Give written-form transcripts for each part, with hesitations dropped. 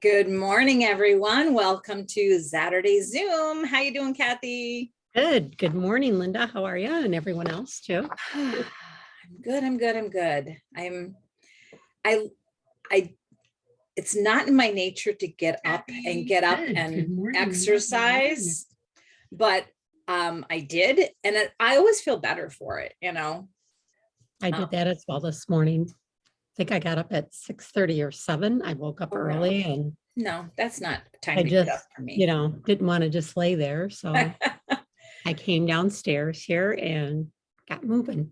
Good morning, everyone. Welcome to Saturday Zoom. How you doing, Kathy? Good. Good morning, Linda. How are you? And everyone else too. I'm good. I'm good. I it's not in my nature to get up and exercise, but I did, and I always feel better for it, I did that as well this morning. I think I got up at 6:30 or 7. I woke up early and No, that's not time I to get up just, for me. didn't want to just lay there. So I came downstairs here and got moving.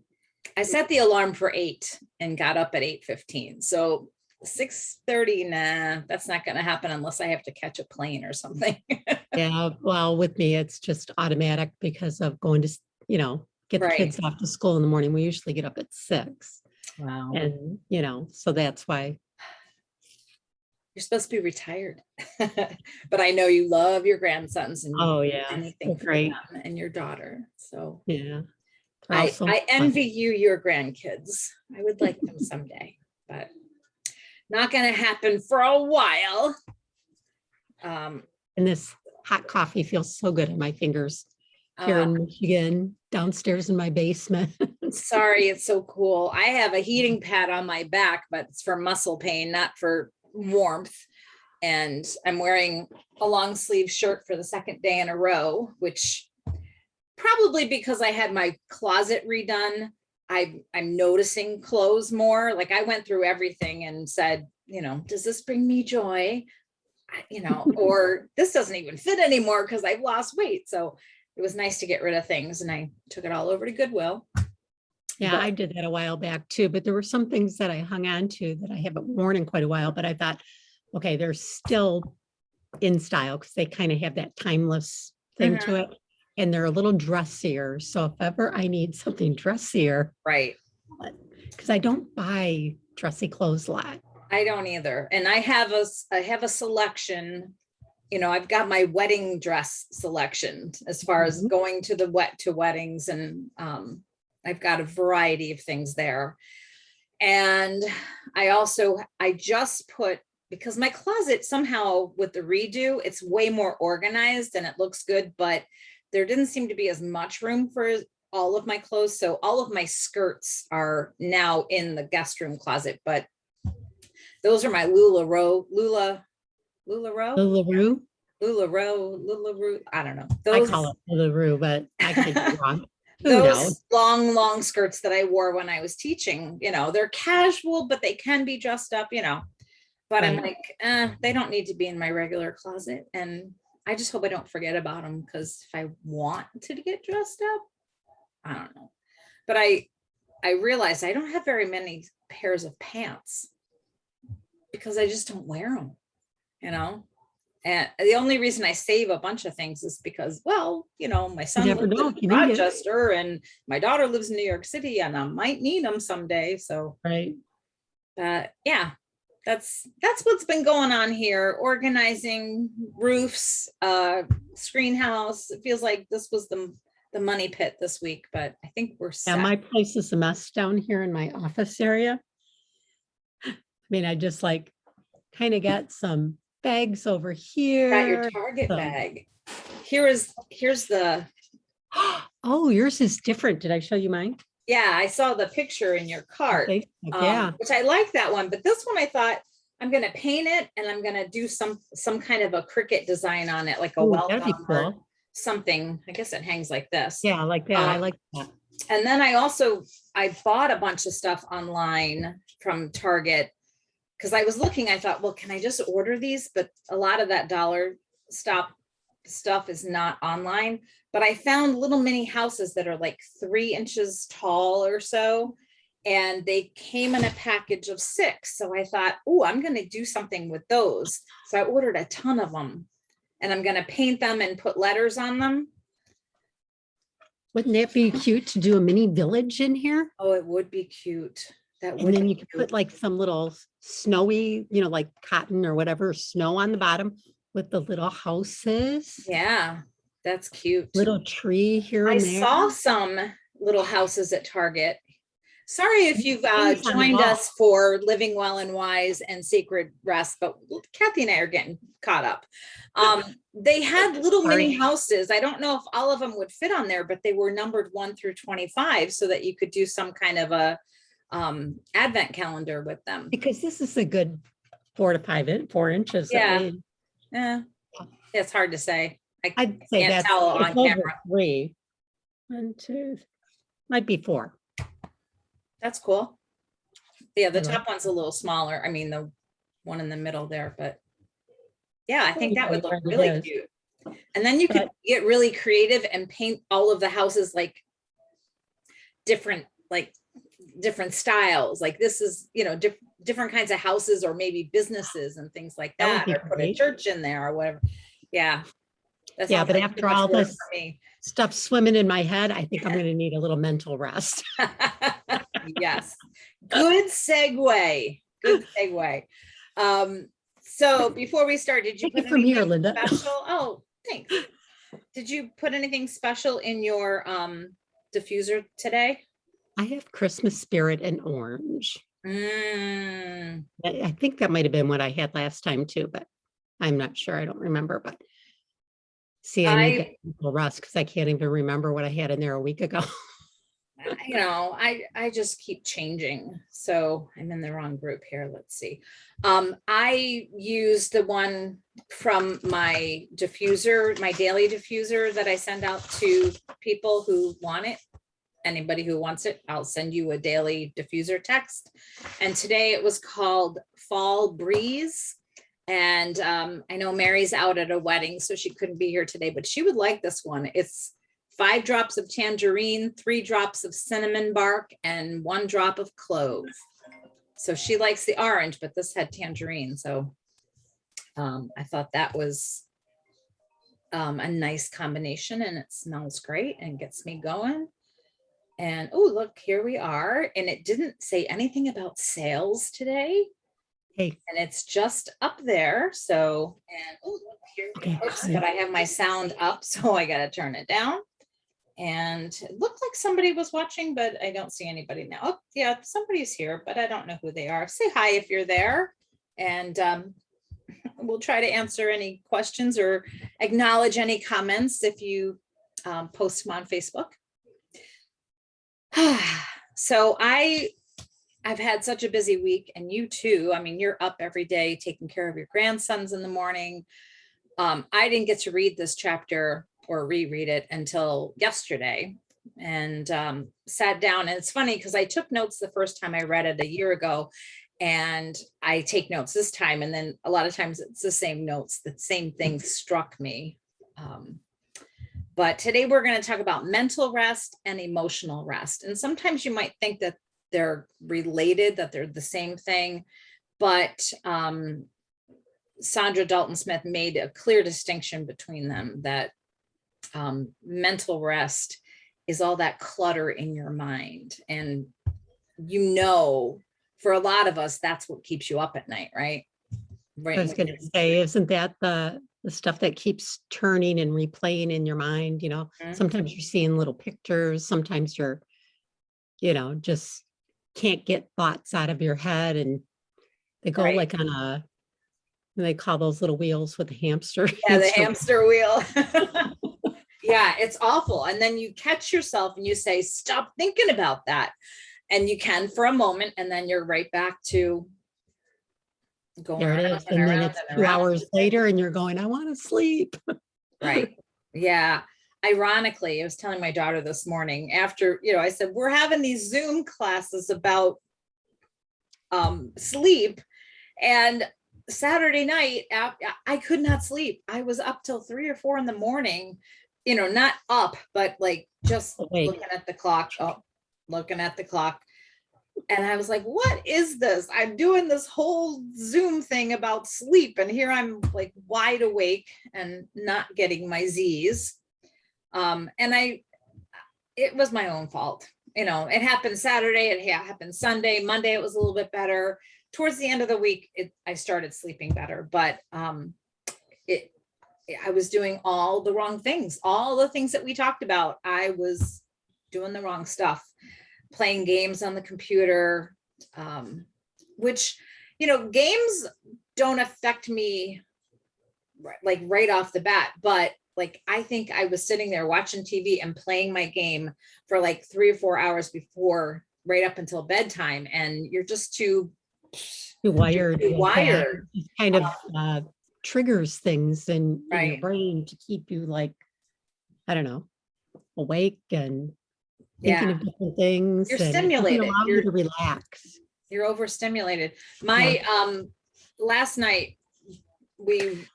I set the alarm for 8 and got up at 8:15. So 6:30, nah, that's not going to happen unless I have to catch a plane or something. Yeah. Well, with me, it's just automatic because of going to, get the Right. kids off to school in the morning. We usually get up at 6. Wow. And, so that's why. You're supposed to be retired, but I know you love your grandsons and Oh, yeah. anything for Great. them and your daughter. So Yeah. I envy you, your grandkids. I would like them someday, but not going to happen for a while. And this hot coffee feels so good in my fingers here in Michigan, downstairs in my basement. Sorry, it's so cool. I have a heating pad on my back, but it's for muscle pain, not for warmth. And I'm wearing a long sleeve shirt for the second day in a row, which probably because I had my closet redone. I'm noticing clothes more. Like I went through everything and said, does this bring me joy? Or this doesn't even fit anymore because I've lost weight. So it was nice to get rid of things, and I took it all over to Goodwill. Yeah, I did that a while back too, but there were some things that I hung on to that I haven't worn in quite a while, but I thought, okay, they're still in style because they kind of have that timeless thing to it. And they're a little dressier. So if ever I need something dressier, right. Because I don't buy dressy clothes a lot. I don't either. And I have a selection. I've got my wedding dress selection as far as going to weddings, and I've got a variety of things there. And I just put, because my closet somehow with the redo, it's way more organized and it looks good, but there didn't seem to be as much room for all of my clothes. So all of my skirts are now in the guest room closet, but those are my LuLaRoe. I don't know. I call it LuLaRoe, but I could be wrong. Those long skirts that I wore when I was teaching, they're casual, but they can be dressed up, but I'm like, they don't need to be in my regular closet. And I just hope I don't forget about them, because if I want to get dressed up, I don't know. But I realized I don't have very many pairs of pants because I just don't wear them, And the only reason I save a bunch of things is because, my son lives in Rochester and my daughter lives in New York City, and I might need them someday. So, right. Yeah, that's what's been going on here. Organizing roofs, screen house. It feels like this was the money pit this week, but I think we're set. Yeah, my place is a mess down here in my office area. I mean, I just kind of got some bags over here. Got your Target bag. Here's the. Oh, yours is different. Did I show you mine? Yeah, I saw the picture in your cart. Yeah, which I like that one, but this one I thought I'm gonna paint it and I'm gonna do some kind of a cricket design on it, like a welcome or something. I guess it hangs like this. Yeah, like that. I like that. And then I bought a bunch of stuff online from Target, because I was looking, I thought, well, can I just order these? But a lot of that dollar stop stuff is not online. But I found little mini houses that are like 3 inches tall or so, and they came in a package of 6. So I thought, oh, I'm going to do something with those. So I ordered a ton of them, and I'm going to paint them and put letters on them. Wouldn't that be cute to do a mini village in here? Oh, it would be cute. And then you could put some little snowy, like cotton or whatever, snow on the bottom with the little houses. Yeah, that's cute. Little tree here and there. I saw some little houses at Target. Sorry if you've Things on the joined wall. us for Living Well and Wise and Sacred Rest, but Kathy and I are getting caught up. They had little mini Sorry. houses. I don't know if all of them would fit on there, but they were numbered 1 through 25 so that you could do some kind of a advent calendar with them. Because this is a good 4 to 4 inches. Yeah. At least. Yeah, it's hard to say. I'd say can't that's tell on it's over camera. 3. 1, 2, might be 4. That's cool. Yeah, the Yeah. top one's a little smaller. I mean, the one in the middle there, but yeah, I think that would look Whatever it really is. cute. And then you could But- get really creative and paint all of the houses like different styles. Like this is, you know, different kinds of houses or maybe businesses and things like That would that, be or put a great. church in there or whatever. Yeah. That Yeah, sounds but like after too much all work this for me. stuff swimming in my head, I think I'm going to need a little mental rest. Yes. Good segue. Good segue. So before we start, did you Take it put from here, anything Linda. special? Oh, thanks. Did you put anything special in your diffuser today? I have Christmas spirit and orange. Mm, I think that might have been what I had last time too, but I'm not sure. I don't remember. But see, I need that mental rest because I can't even remember what I had in there a week ago. you know, I just keep changing. So I'm in the wrong group here. Let's see. I use the one from my diffuser, my daily diffuser that I send out to people who want it. Anybody who wants it, I'll send you a daily diffuser text. And today it was called Fall Breeze. And I know Mary's out at a wedding, so she couldn't be here today, but she would like this one. It's 5 drops of tangerine, 3 drops of cinnamon bark, and 1 drop of clove. So she likes the orange, but this had tangerine. So I thought that was a nice combination, and it smells great and gets me going. And oh, look, here we are. And it didn't say anything about sales today. Hey, And it's just up there. So, and oh, look, here. Okay. Oops, but I have my sound up, so I got to turn it down. And it looked like somebody was watching, but I don't see anybody now. Oh, yeah, somebody's here, but I don't know who they are. Say hi if you're there. And we'll try to answer any questions or acknowledge any comments if you post them on Facebook. So I've had such a busy week, and you too. I mean, you're up every day taking care of your grandsons in the morning. I didn't get to read this chapter or reread it until yesterday, and sat down. And it's funny because I took notes the first time I read it a year ago, and I take notes this time. And then a lot of times it's the same notes, the same thing struck me. But today we're going to talk about mental rest and emotional rest. And sometimes you might think that they're related, that they're the same thing. But Sandra Dalton Smith made a clear distinction between them, that mental rest is all that clutter in your mind. And you know, for a lot of us, that's what keeps you up at night, right? I was going to say, isn't that the stuff that keeps turning and replaying in your mind? You know, sometimes you're seeing little pictures, sometimes you're, you know, just can't get thoughts out of your head, and they go like on a, they call those little wheels with the hamster. Yeah, the hamster wheel. Yeah, it's awful. And then you catch yourself and you say, stop thinking about that. And you can for a moment, and then you're right back to going there it around is. And then it's 2 hours later and you're going, I want to sleep. Right. Yeah. Ironically, I was telling my daughter this morning after, you know, I said, we're having these Zoom classes about sleep. And Saturday night, I could not sleep. I was up till 3 or 4 in the morning, you know, not up, but like just looking at the clock, looking at the clock. And I was like, what is this? I'm doing this whole Zoom thing about sleep, and here I'm like wide awake and not getting my Z's. And it was my own fault. You know, it happened Saturday, it happened Sunday, Monday, it was a little bit better. Towards the end of the week, I started sleeping better, but I was doing all the wrong things, all the things that we talked about. I was doing the wrong stuff. playing games on the computer, which, you know, games don't affect me like right off the bat, but like, I think I was sitting there watching TV and playing my game for like 3 or 4 hours before, right up until bedtime. And you're just too wired. too with that. wired. It kind of triggers things in your Right. brain to keep you like, I don't know, awake and thinking Yeah. of different things. You're And it doesn't stimulated. allow you to relax. You're overstimulated. My last night we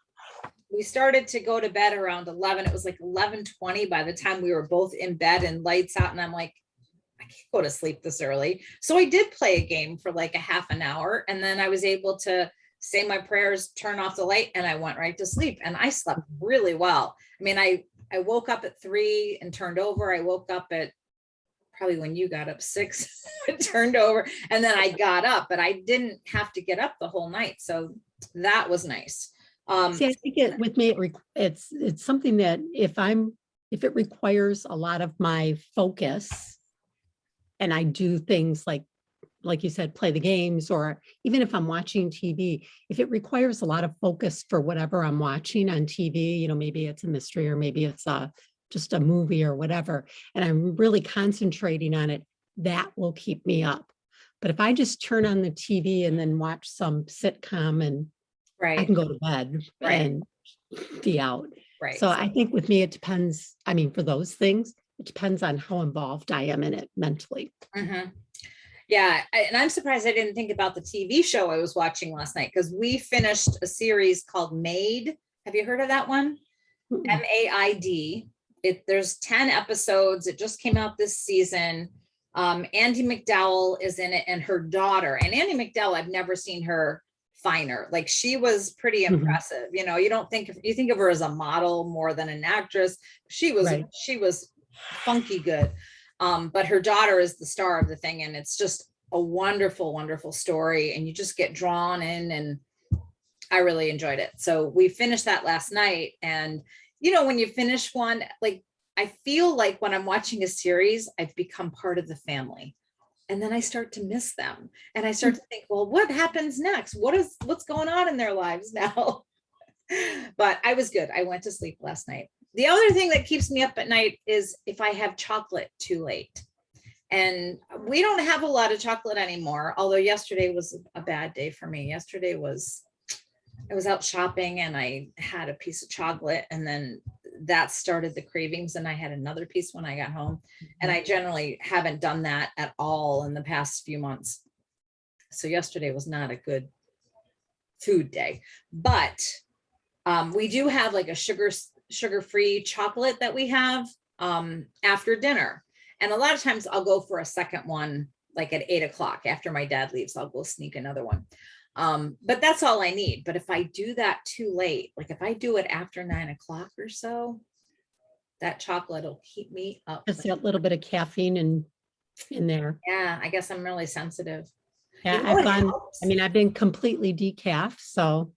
started to go to bed around 11. It was like 11:20 by the time we were both in bed and lights out. And I'm like, I can't go to sleep this early. So I did play a game for like a half an hour. And then I was able to say my prayers, turn off the light, and I went right to sleep. And I slept really well. I mean, I woke up at 3 and turned over. I woke up at probably when you got up 6, turned over, and then I got up, but I didn't have to get up the whole night. So that was nice. See, I think with me, it's something that if it requires a lot of my focus, and I do things like you said, play the games, or even if I'm watching TV, if it requires a lot of focus for whatever I'm watching on TV, you know, maybe it's a mystery or maybe it's just a movie or whatever, and I'm really concentrating on it, that will keep me up. But if I just turn on the TV and then watch some sitcom and I can go to bed and be out. Right. So I think with me, it depends. I mean, for those things, it depends on how involved I am in it mentally. Mm-hmm. Yeah. And I'm surprised I didn't think about the TV show I was watching last night, because we finished a series called Maid. Have you heard of that one? MAID. There's 10 episodes. It just came out this season. Andie MacDowell is in it, and her daughter. And Andie MacDowell, I've never seen her finer. Like, she was pretty impressive. You know, you think of her as a model more than an actress. She was funky good. But her daughter is the star of the thing, and it's just a wonderful, wonderful story, and you just get drawn in, and I really enjoyed it. So we finished that last night, and you know, when you finish one, like, I feel like when I'm watching a series, I've become part of the family. And then I start to miss them. And I start to think, well, what happens next? What's going on in their lives now? But I was good. I went to sleep last night. The other thing that keeps me up at night is if I have chocolate too late. And we don't have a lot of chocolate anymore, although yesterday was a bad day for me. I was out shopping and I had a piece of chocolate, and then that started the cravings, and I had another piece when I got home. And I generally haven't done that at all in the past few months. So yesterday was not a good food day, but we do have like a sugar-free chocolate that we have after dinner. And a lot of times I'll go for a second one, like at 8 o'clock after my dad leaves, I'll go sneak another one. But that's all I need. But if I do that too late, like if I do it after 9 o'clock or so, that chocolate will keep me up. Just that little bit of caffeine in there. Yeah, I guess I'm really sensitive. Yeah, I've been completely decaf, so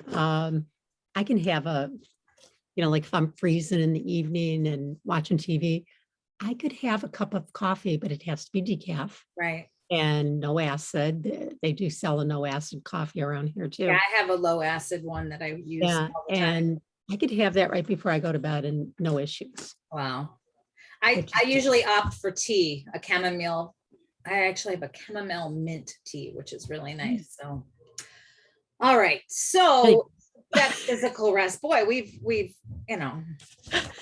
I can have like if I'm freezing in the evening and watching TV, I could have a cup of coffee, but it has to be decaf. Right. And no acid. They do sell a no acid coffee around here too. Yeah, I have a low acid one that I use. Yeah, and I could have that right before I go to bed and no issues. Wow. I usually opt for tea, a chamomile. I actually have a chamomile mint tea, which is really nice. So, all right. So that physical rest, boy, we've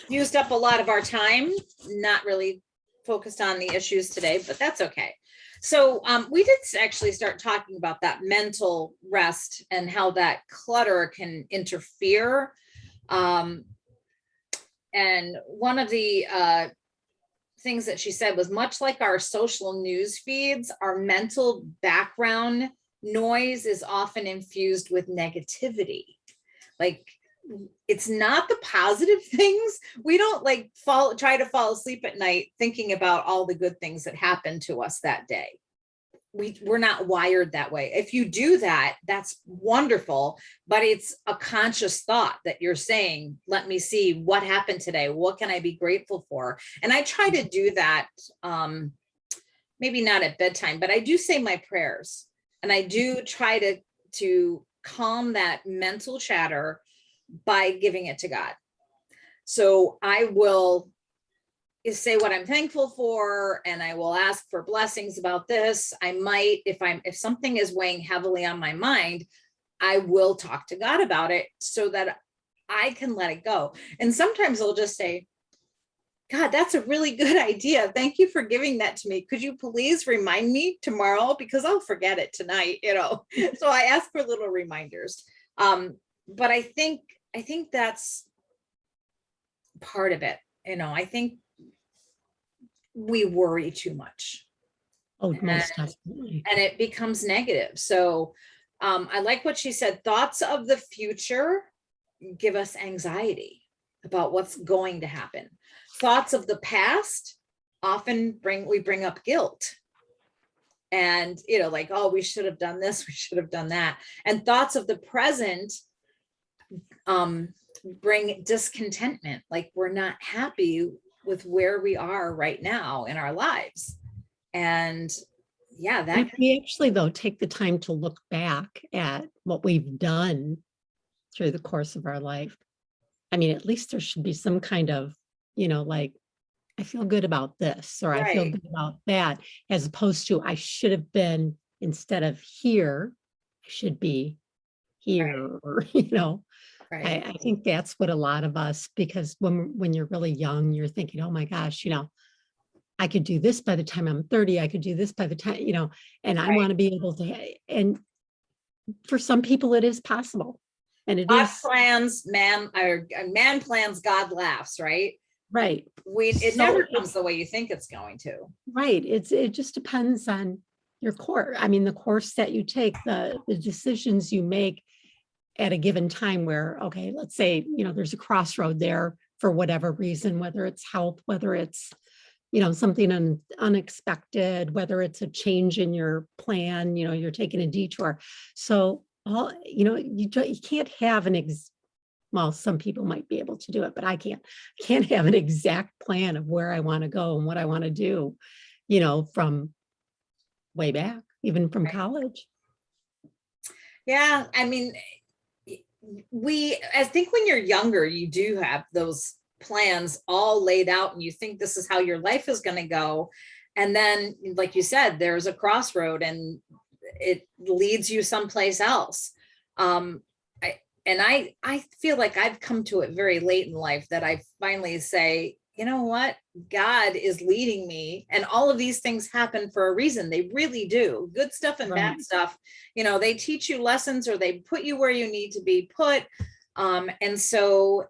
used up a lot of our time, not really focused on the issues today, but that's okay. So we did actually start talking about that mental rest and how that clutter can interfere. And one of the things that she said was, much like our social news feeds, our mental background noise is often infused with negativity. Like, it's not the positive things. We don't like try to fall asleep at night thinking about all the good things that happened to us that day. We're not wired that way. If you do that, that's wonderful, but it's a conscious thought that you're saying, let me see what happened today. What can I be grateful for? And I try to do that maybe not at bedtime, but I do say my prayers, and I do try to calm that mental chatter by giving it to God. So I will say what I'm thankful for, and I will ask for blessings about this. I might, if something is weighing heavily on my mind, I will talk to God about it so that I can let it go. And sometimes I'll just say, God, that's a really good idea. Thank you for giving that to me. Could you please remind me tomorrow? Because I'll forget it tonight, So I ask for little reminders. But I think that's part of it. I think we worry too much. Oh, most definitely. And it becomes negative. So I like what she said. Thoughts of the future give us anxiety about what's going to happen. Thoughts of the past often bring up guilt. And, like, oh, we should have done this, we should have done that. And thoughts of the present bring discontentment. Like, we're not happy with where we are right now in our lives. And yeah, that if we actually, though, take the time to look back at what we've done through the course of our life, I mean, at least there should be some kind of, like, I feel good about this, or I feel right. good about that, as opposed to I should have been, instead of here, I should be here, or, Right. I think that's what a lot of us, because when you're really young, you're thinking, oh my gosh, I could do this by the time I'm 30, I could do this by the time, and I Right. want to be able to, and for some people it is possible. And it God is plans, man plans, God laughs, right? right. It never comes the way you think it's going to. Right. It just depends on your course. I mean, the course that you take, the decisions you make at a given time where, okay, let's say, there's a crossroad there for whatever reason, whether it's health, whether it's, something unexpected, whether it's a change in your plan, you're taking a detour. So you can't have well, some people might be able to do it, but I can't have an exact plan of where I want to go and what I want to do, from way back, even from college. Yeah. I mean, I think when you're younger, you do have those plans all laid out, and you think this is how your life is going to go. And then, like you said, there's a crossroad and it leads you someplace else. I feel like I've come to it very late in life that I finally say, you know what? God is leading me, and all of these things happen for a reason. They really do. Good stuff and bad stuff. They teach you lessons, or they put you where you need to be put. And so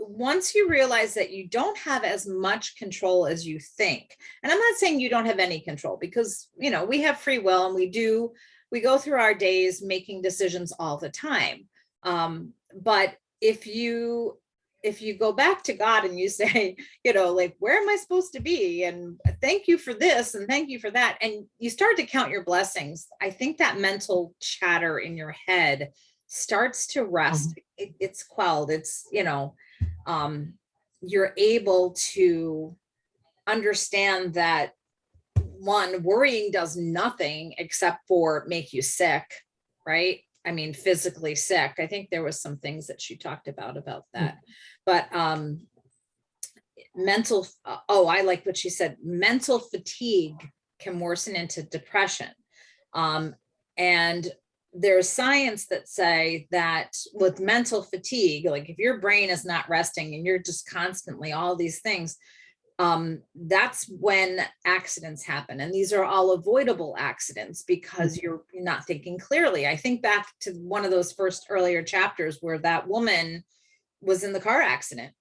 once you realize that you don't have as much control as you think, and I'm not saying you don't have any control, because, we have free will, and we go through our days making decisions all the time. But if you go back to God and you say, like, where am I supposed to be? And thank you for this, and thank you for that. And you start to count your blessings. I think that mental chatter in your head starts to rest. It's quelled. It's, you're able to understand that, one, worrying does nothing except for make you sick, right? I mean, physically sick. I think there was some things that she talked about that. But I like what she said. Mental fatigue can worsen into depression. And there's science that say that with mental fatigue, like if your brain is not resting and you're just constantly all these things, that's when accidents happen. And these are all avoidable accidents because you're not thinking clearly. I think back to one of those first earlier chapters where that woman was in the car accident.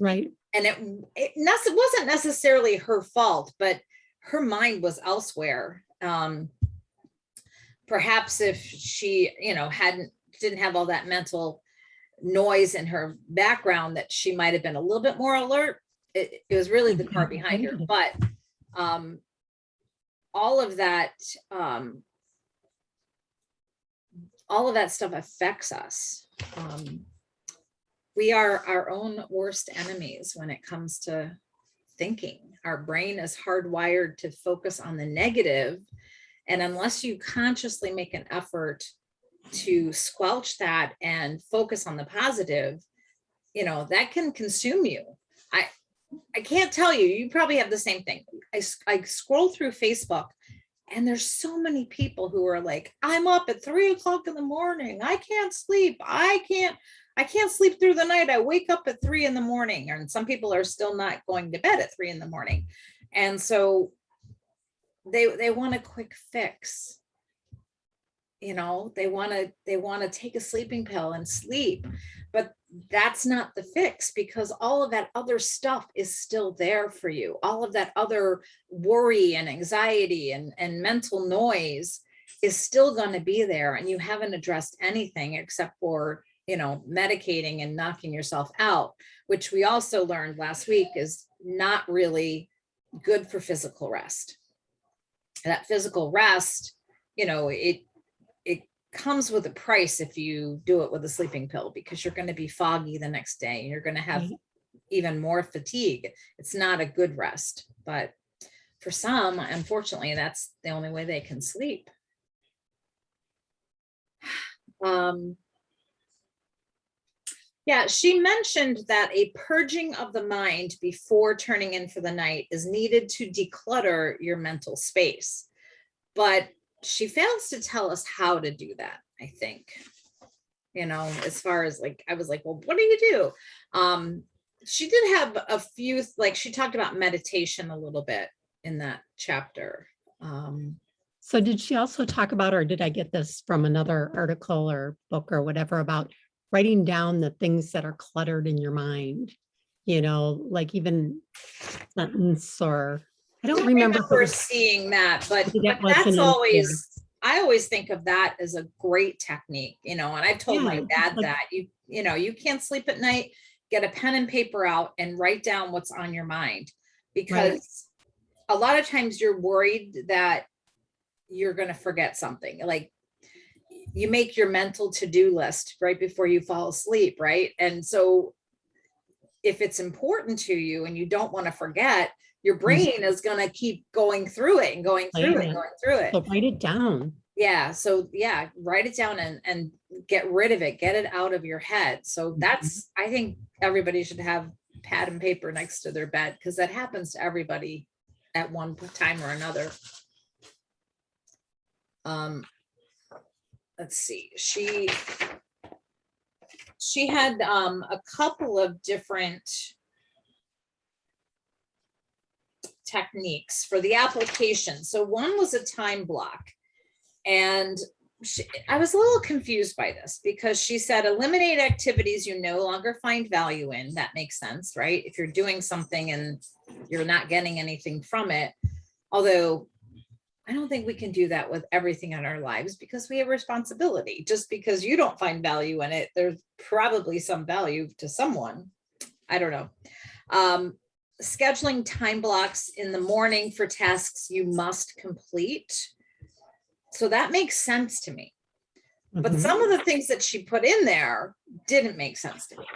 Right. And it wasn't necessarily her fault, but her mind was elsewhere. Perhaps if she, didn't have all that mental noise in her background, that she might have been a little bit more alert. It was really the car behind her, but all of that stuff affects us. We are our own worst enemies when it comes to thinking. Our brain is hardwired to focus on the negative. And unless you consciously make an effort to squelch that and focus on the positive, that can consume you. I can't tell you, you probably have the same thing. I scroll through Facebook and there's so many people who are like, I'm up at 3 o'clock in the morning. I can't sleep. I can't sleep through the night. I wake up at 3 in the morning. And some people are still not going to bed at 3 in the morning. And so they want a quick fix. They want to take a sleeping pill and sleep, but that's not the fix, because all of that other stuff is still there for you. All of that other worry and anxiety and mental noise is still going to be there. And you haven't addressed anything except for, medicating and knocking yourself out, which we also learned last week is not really good for physical rest. That physical rest, it comes with a price if you do it with a sleeping pill, because you're going to be foggy the next day and you're going to have even more fatigue. It's not a good rest, but for some, unfortunately, that's the only way they can sleep. Yeah, she mentioned that a purging of the mind before turning in for the night is needed to declutter your mental space, but she fails to tell us how to do that, I think. As far as I was like, well, what do you do? She did have a few, she talked about meditation a little bit in that chapter. So did she also talk about, or did I get this from another article or book or whatever, about writing down the things that are cluttered in your mind, like even sentence, or I don't remember seeing that, but that that's always, I always think of that as a great technique, and I've told my dad that you can't sleep at night, get a pen and paper out and write down what's on your mind, because a lot of times you're worried that you're going to forget something. Like, you make your mental to-do list right before you fall asleep, right? And so if it's important to you and you don't want to forget, your brain is going to keep going through it and going through it and going through it. So write it down. Yeah. So write it down and get rid of it, get it out of your head. So that's, I think everybody should have pad and paper next to their bed, because that happens to everybody at one time or another. Let's see. She had a couple of different techniques for the application. So one was a time block, and I was a little confused by this, because she said eliminate activities you no longer find value in. That makes sense, right? If you're doing something and you're not getting anything from it, although I don't think we can do that with everything in our lives, because we have responsibility. Just because you don't find value in it, there's probably some value to someone. I don't know. Scheduling time blocks in the morning for tasks you must complete. So that makes sense to me. But some of the things that she put in there didn't make sense to me.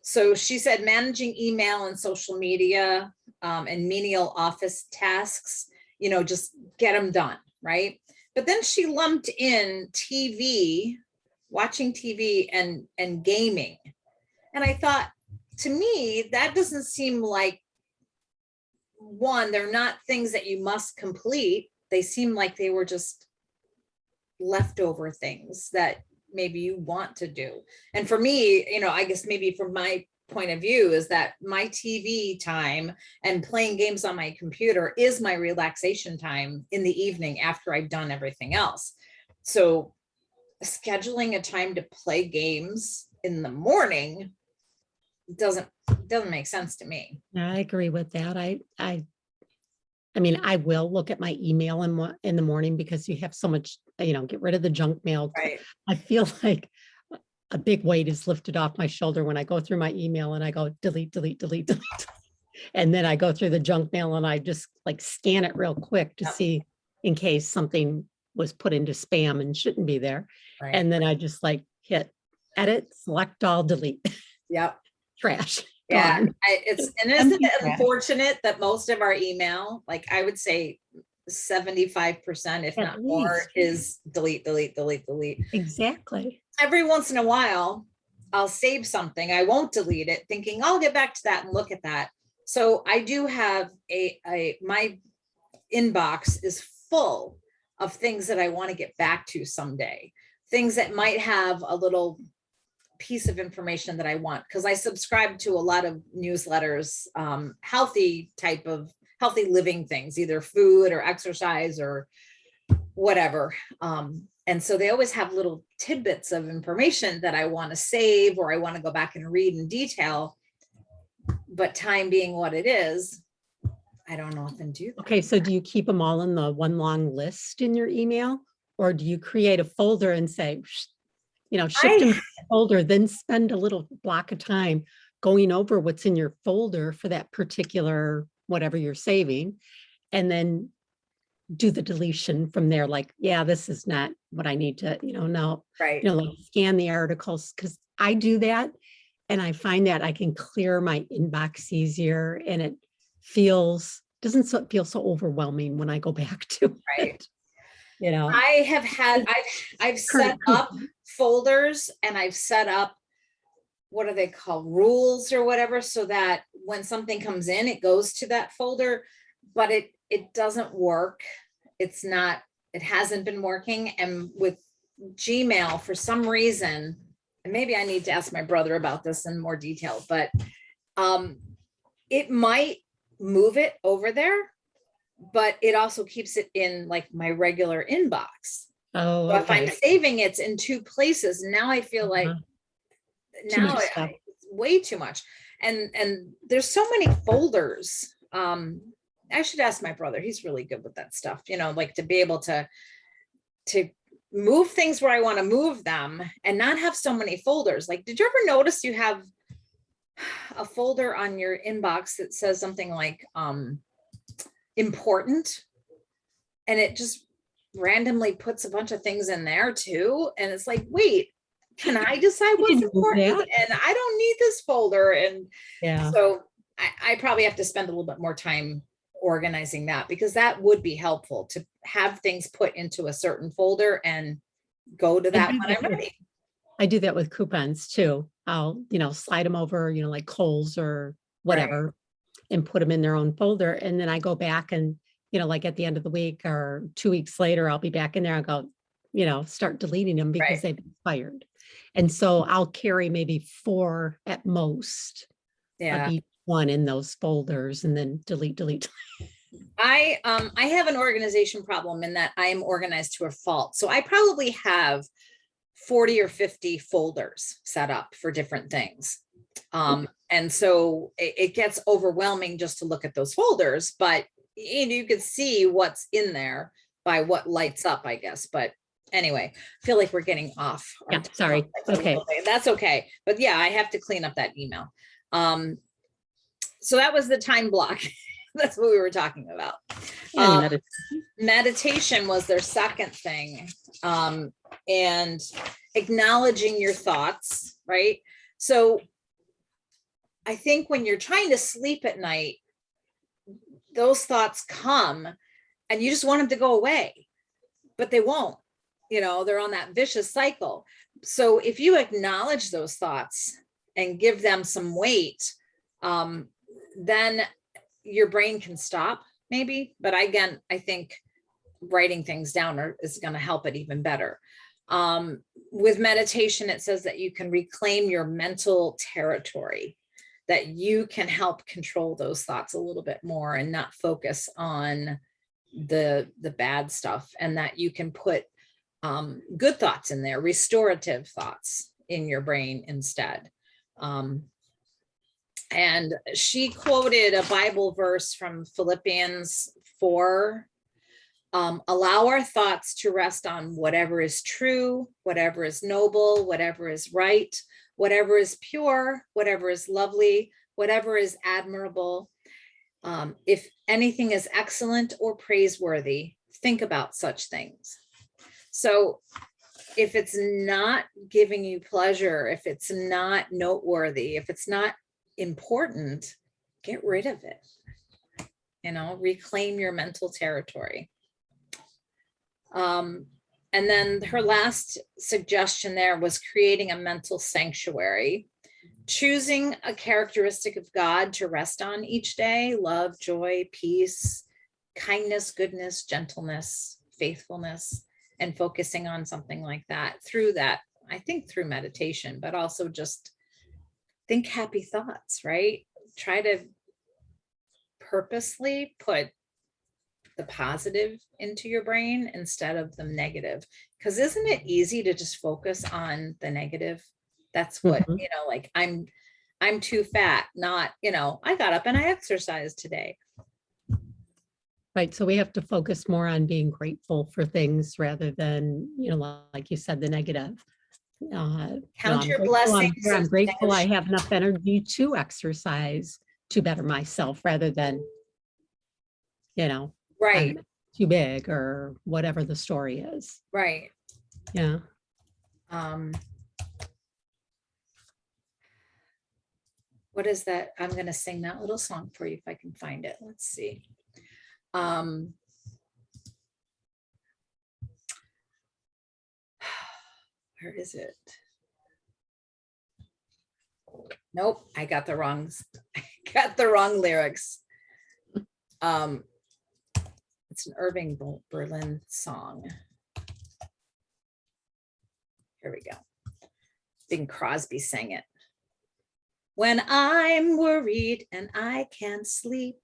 So she said managing email and social media and menial office tasks, just get them done, right? But then she lumped in TV, watching TV and gaming. And I thought, to me, that doesn't seem like, one, they're not things that you must complete. They seem like they were just leftover things that maybe you want to do. And for me, I guess maybe from my point of view is that my TV time and playing games on my computer is my relaxation time in the evening after I've done everything else. So scheduling a time to play games in the morning doesn't make sense to me. I agree with that. I mean, I will look at my email in the morning, because you have so much, get rid of the junk mail. Right. I feel like a big weight is lifted off my shoulder when I go through my email and I go delete, delete, delete, delete. And then I go through the junk mail and I just scan it real quick to see in case something was put into spam and shouldn't be there. And then I just hit edit, select all, delete. Yep. Trash. Yeah, gone. and isn't Empty it trash. unfortunate that most of our email, like I would say 75%, if not At more, least. is delete, delete, delete, delete. Exactly. Every once in a while, I'll save something. I won't delete it, thinking I'll get back to that and look at that. So I do have my inbox is full of things that I want to get back to someday. Things that might have a little piece of information that I want, because I subscribe to a lot of newsletters, healthy living things, either food or exercise or whatever. And so they always have little tidbits of information that I want to save or I want to go back and read in detail. But time being what it is, I don't often do that. Okay, so do you keep them all in the one long list in your email? Or do you create a folder and say, shift them to the folder, then spend a little block of time going over what's in your folder for that particular whatever you're saving, and then do the deletion from there? Like, yeah, this is not what I need to, no, Right. like scan the articles, because I do that and I find that I can clear my inbox easier, and it doesn't feel so overwhelming when I go back to Right. it. I've set up folders, and I've set up, what are they called, rules or whatever, so that when something comes in, it goes to that folder, but it doesn't work. It hasn't been working. And with Gmail, for some reason, and maybe I need to ask my brother about this in more detail, but it might move it over there, but it also keeps it in like my regular inbox. Oh, so if I'm okay. saving it in two places, now I feel like Too now much stuff. it's way too much. And there's so many folders. I should ask my brother. He's really good with that stuff, like to be able to move things where I want to move them and not have so many folders. Like, did you ever notice you have a folder on your inbox that says something like important, and it just randomly puts a bunch of things in there too, and it's like, wait, can I decide what's important? And I don't need this folder. And yeah, so I probably have to spend a little bit more time organizing that, because that would be helpful to have things put into a certain folder and go to that when I'm ready. I do that with coupons too. I'll, slide them over, like Kohl's or whatever, right, and put them in their own folder. And then I go back and, like at the end of the week or 2 weeks later, I'll be back in there and go, start deleting them because Right. they've expired. And so I'll carry maybe 4 at most of each one in those folders, and then delete. I have an organization problem in that I am organized to a fault. So I probably have 40 or 50 folders set up for different things. And so it gets overwhelming just to look at those folders, but you could see what's in there by what lights up, I guess. But anyway, I feel like we're getting off. Yeah, sorry. Okay. That's okay. But yeah, I have to clean up that email. So that was the time block. That's what we were talking about. Meditation was their second thing. And acknowledging your thoughts, right? So I think when you're trying to sleep at night, those thoughts come and you just want them to go away, but they won't. They're on that vicious cycle. So if you acknowledge those thoughts and give them some weight, then your brain can stop maybe. But again, I think writing things down is going to help it even better. With meditation, it says that you can reclaim your mental territory, that you can help control those thoughts a little bit more and not focus on the bad stuff, and that you can put good thoughts in there, restorative thoughts in your brain instead. And she quoted a Bible verse from Philippians 4. Allow our thoughts to rest on whatever is true, whatever is noble, whatever is right, whatever is pure, whatever is lovely, whatever is admirable. If anything is excellent or praiseworthy, think about such things. So if it's not giving you pleasure, if it's not noteworthy, if it's not important, get rid of it. Reclaim your mental territory. And then her last suggestion there was creating a mental sanctuary, choosing a characteristic of God to rest on each day: love, joy, peace, kindness, goodness, gentleness, faithfulness, and focusing on something like that through that, I think through meditation, but also just think happy thoughts, right? Try to purposely put the positive into your brain instead of the negative. Because isn't it easy to just focus on the negative? That's what, like I'm too fat, not, I got up and I exercised today. Right. So we have to focus more on being grateful for things rather than, like you said, the negative. Count your blessings. I'm grateful I have enough energy to exercise to better myself rather than, right, I'm too big or whatever the story is. right. Yeah. What is that? I'm going to sing that little song for you if I can find it. Let's see. Where is it? Nope, I got the wrong lyrics. It's an Irving Berlin song. Here we go. Bing Crosby sang it. When I'm worried and I can't sleep,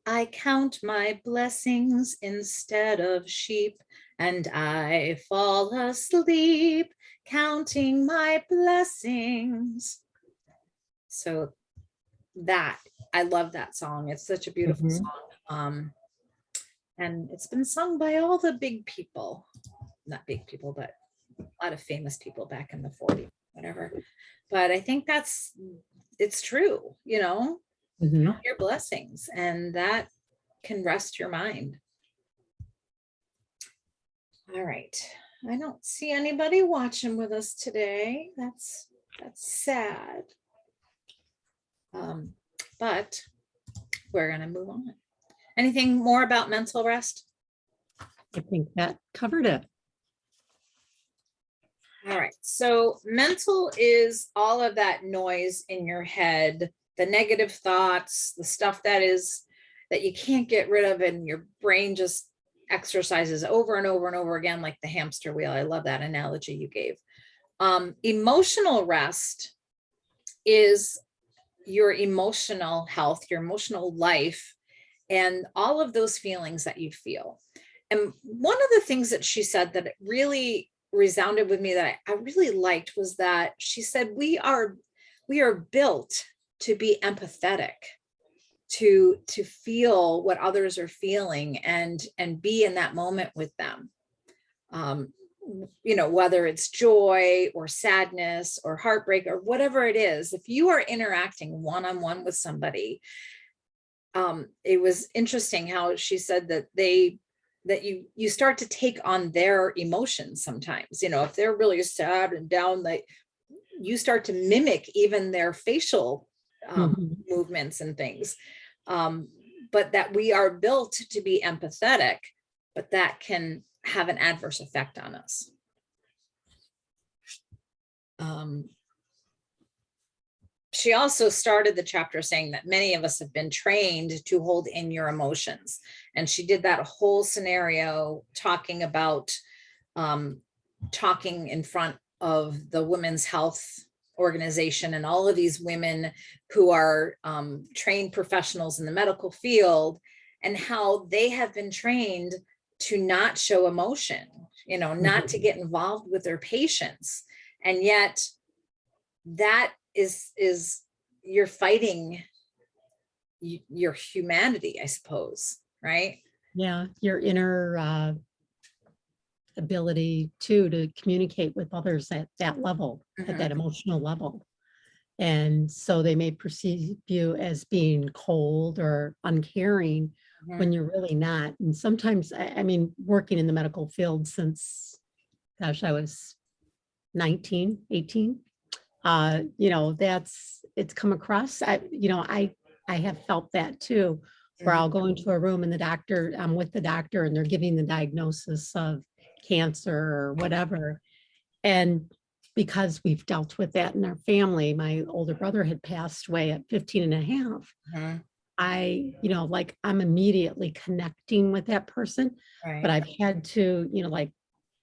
I count my blessings instead of sheep, and I fall asleep counting my blessings. So that, I love that song. It's such a beautiful song. And it's been sung by all the big people, not big people, but a lot of famous people back in the 40s, whatever. But I think it's true, count your blessings, and that can rest your mind. All right. I don't see anybody watching with us today. That's sad. But we're going to move on. Anything more about mental rest? I think that covered it. All right. So mental is all of that noise in your head, the negative thoughts, the stuff that you can't get rid of, and your brain just exercises over and over and over again, like the hamster wheel. I love that analogy you gave. Emotional rest is your emotional health, your emotional life, and all of those feelings that you feel. And one of the things that she said that really resounded with me that I really liked was that she said, we are built to be empathetic, to feel what others are feeling and be in that moment with them. Whether it's joy or sadness or heartbreak or whatever it is, if you are interacting one-on-one with somebody, it was interesting how she said that you start to take on their emotions sometimes. If they're really sad and down, you start to mimic even their facial movements and things. But that we are built to be empathetic, but that can have an adverse effect on us. She also started the chapter saying that many of us have been trained to hold in your emotions. And she did that whole scenario talking about talking in front of the Women's Health Organization and all of these women who are trained professionals in the medical field, and how they have been trained to not show emotion, not to get involved with their patients. And yet that is you're fighting your humanity, I suppose, right? Yeah, your inner ability to communicate with others at that level, at that emotional level. And so they may perceive you as being cold or uncaring when you're really not. And sometimes, I mean, working in the medical field since, gosh, I was 19, 18. You know, it's come across, I have felt that too, where I'll go into a room and I'm with the doctor and they're giving the diagnosis of cancer or whatever. And because we've dealt with that in our family, my older brother had passed away at 15 and a half. Mhm. Like I'm immediately connecting with that person, but Right. I've had to, like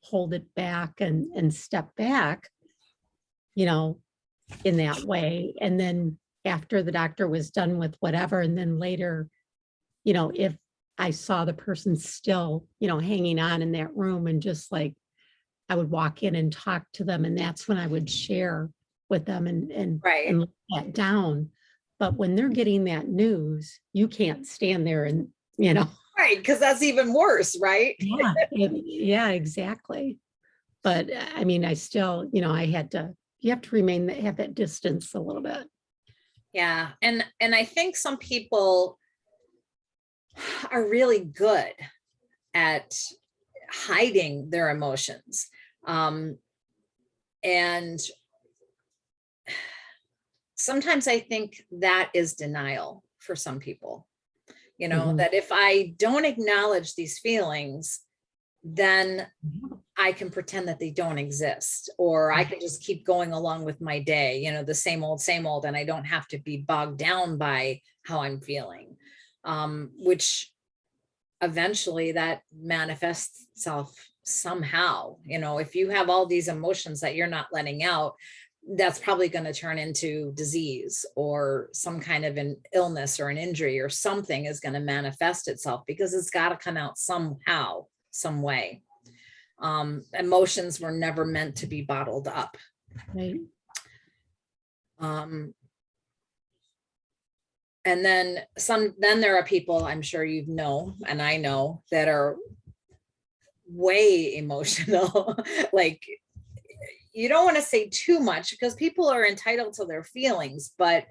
hold it back and step back, you know, in that way. And then after the doctor was done with whatever, and then later, if I saw the person still, hanging on in that room and just like, I would walk in and talk to them. And that's when I would share with them Right. and let that down. But when they're getting that news, you can't stand there and, Right. Because that's even worse, right? yeah, exactly. But I mean, I still, you have to have that distance a little bit. Yeah. And I think some people are really good at hiding their emotions. And sometimes I think that is denial for some people, Mhm. that if I don't acknowledge these feelings, then I can pretend that they don't exist, or I can just keep going along with my day, the same old, and I don't have to be bogged down by how I'm feeling, which eventually that manifests itself somehow. If you have all these emotions that you're not letting out, that's probably going to turn into disease or some kind of an illness or an injury, or something is going to manifest itself, because it's got to come out somehow, some way. Emotions were never meant to be bottled up. Right. And then there are people, I'm sure and I know, that are way emotional. Like, you don't want to say too much, because people are entitled to their feelings, but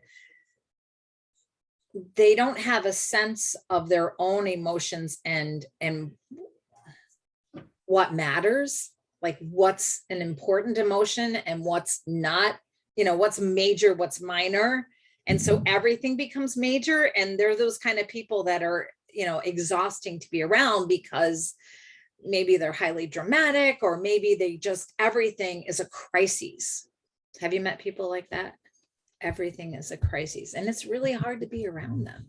they don't have a sense of their own emotions and what matters, like what's an important emotion and what's not, what's major, what's minor. And so everything becomes major. And they're those kind of people that are, exhausting to be around, because maybe they're highly dramatic, or maybe they just, everything is a crisis. Have you met people like that? Everything is a crisis, and it's really hard to be around them.